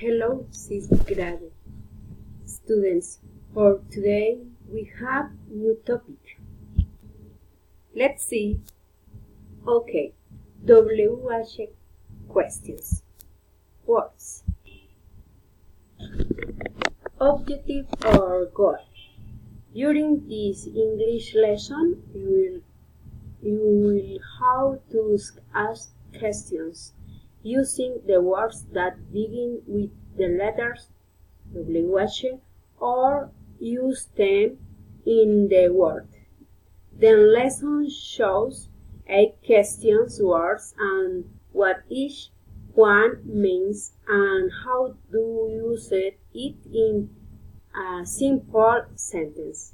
Hello, sixth grade students. For today, we have new topic. Let's see. Okay, WH questions. Words. Objective or goal. During this English lesson, you will how to ask questions using the words that begin with the letters WH or use them in the word. The lesson shows 8 questions words and what each one means and how to use it in a simple sentence.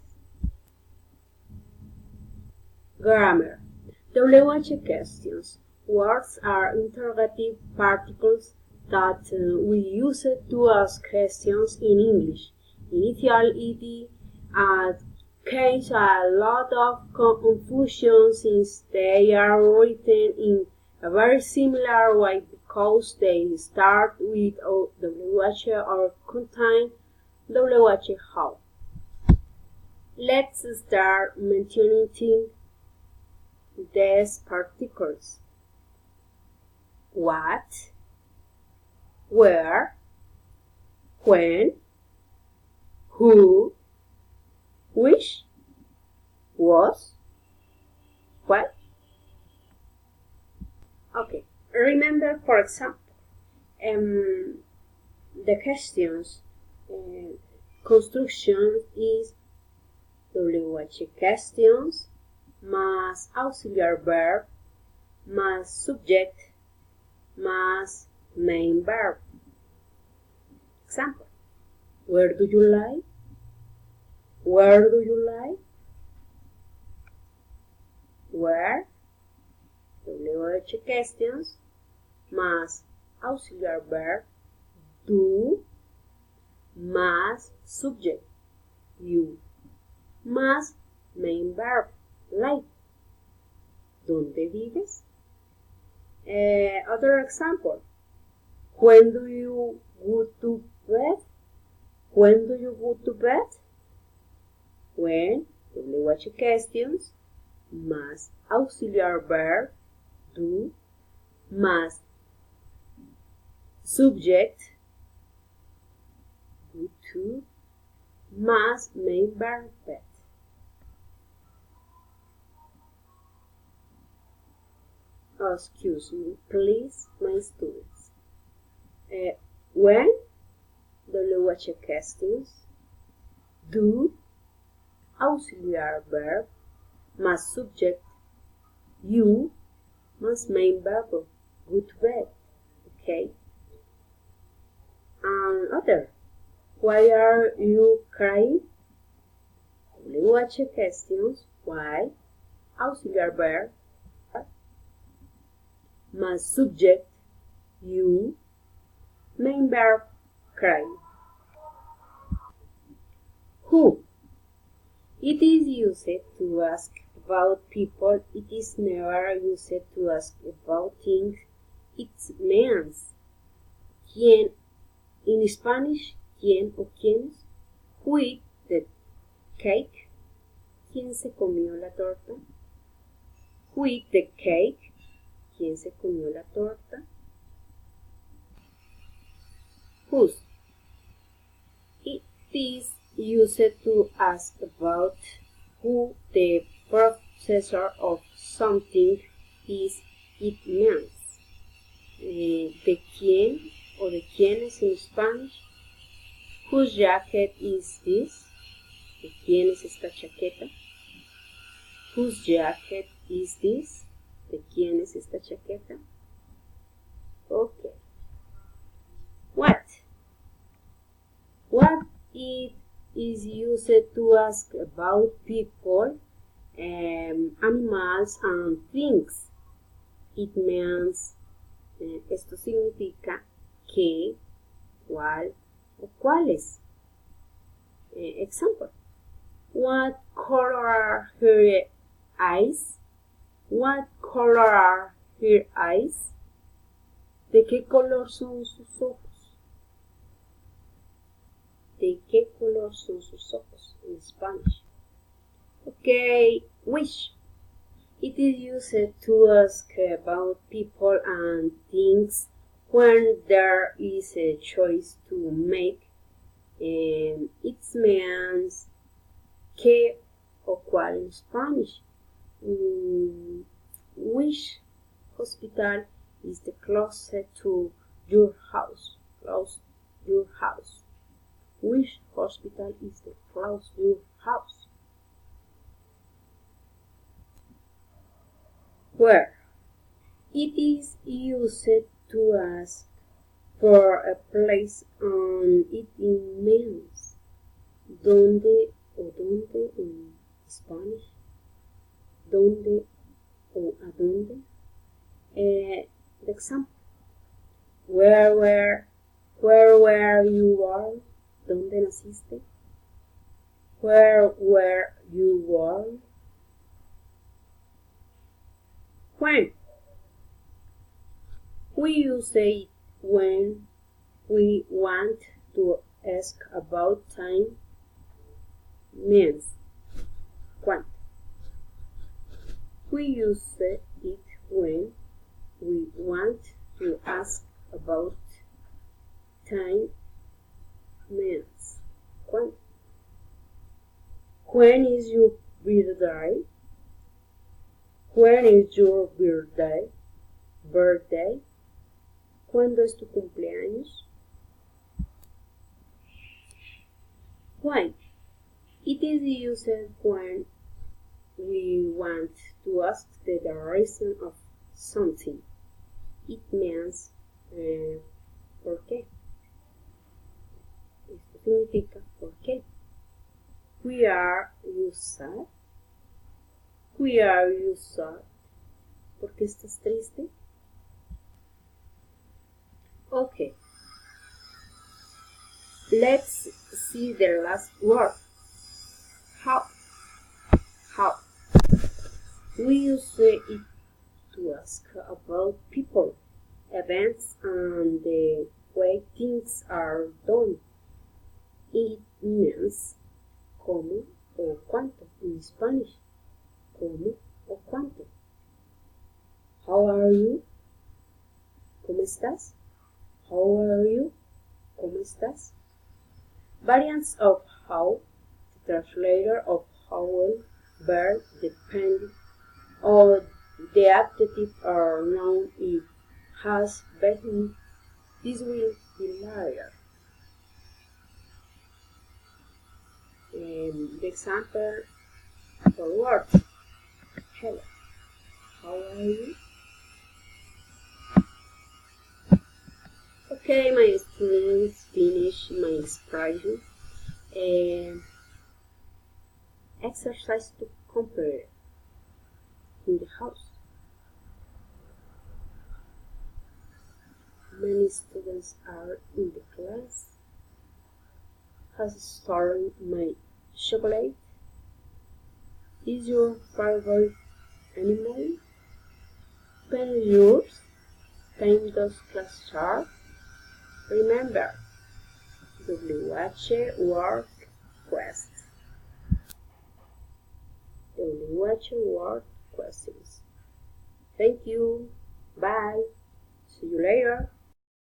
Grammar. WH questions. Words are interrogative particles that we use to ask questions in English. Initial ed cause a lot of confusion since they are written in a very similar way because they start with WH or contain WH how. Let's start mentioning these particles. What, where, when, who, which, was, what. Okay, remember, for example, the questions construction is WH questions más auxiliary verb más subject más main verb. Example. Where do you lie? Where do you lie? Where, WH questions, más auxiliary verb, do, más subject, you, más main verb, lie. ¿Dónde vives? Other example. When do you go to bed? When do you go to bed? When, WH questions, más auxiliary verb, do, más subject, go to, más main verb, bed. Excuse me, please, my students. When, WH questions, do, auxiliary verb, más subject, you, más main verb, go to bed. Okay? And other. Why are you crying? WH questions, why, auxiliary verb, más subject, you, main verb, cry. Who? It is used to ask about people. It is never used to ask about things. It means quién. In Spanish, quién o quiénes. Who ate the cake? ¿Quién se comió la torta? Who ate the cake? ¿Quién se comió la torta? Whose? It is used to ask about who the possessor of something is. It means de quién o de quiénes in Spanish. Whose jacket is this? ¿De quién es esta chaqueta? Whose jacket is this? ¿De quién es esta chaqueta? Okay. What? What it is used to ask about people, animals and things. It means, esto significa que, cuál o cuáles. Example. What color are her eyes? What color are her eyes? ¿De qué color son sus ojos? ¿De qué color son sus ojos in Spanish? Okay, which? It is used to ask about people and things when there is a choice to make. It means ¿qué o cuál in Spanish? Which hospital is the closest to your house? Close your house. Which hospital is the close to your house? Where? It is used to ask for a place and it means ¿dónde o dónde in Spanish? ¿Dónde o a dónde? The example. Where were you born? ¿Dónde naciste? Where were you born? When? We use it when we want to ask about time. Means ¿cuánto? We use it when we want to ask about time. Means ¿cuánto? When is your birthday? When is your birthday? Birthday. ¿Cuándo es tu cumpleaños? Why? It is used when we want to ask the reason of something. It means ¿por qué? Esto significa ¿por qué? Why are you sad? Why are you sad? ¿Por qué estás triste? Okay. Let's see the last word. How. How. We use it to ask about people, events, and the way things are done. It means ¿cómo o cuánto in Spanish? ¿Cómo o cuánto? How are you? ¿Cómo estás? How are you? ¿Cómo estás? Variants of how, the translator of how, verb, depend on the adjective or noun it has been. This will be later. The example for words. Hello. How are you? Okay, my students finish my expression. Exercise to compare in the house. Many students are in the class. Has stolen my chocolate? Is your favorite animal? Pen is yours? Time does class start? Remember, WH word quest. WH word questions. Thank you. Bye. See you later.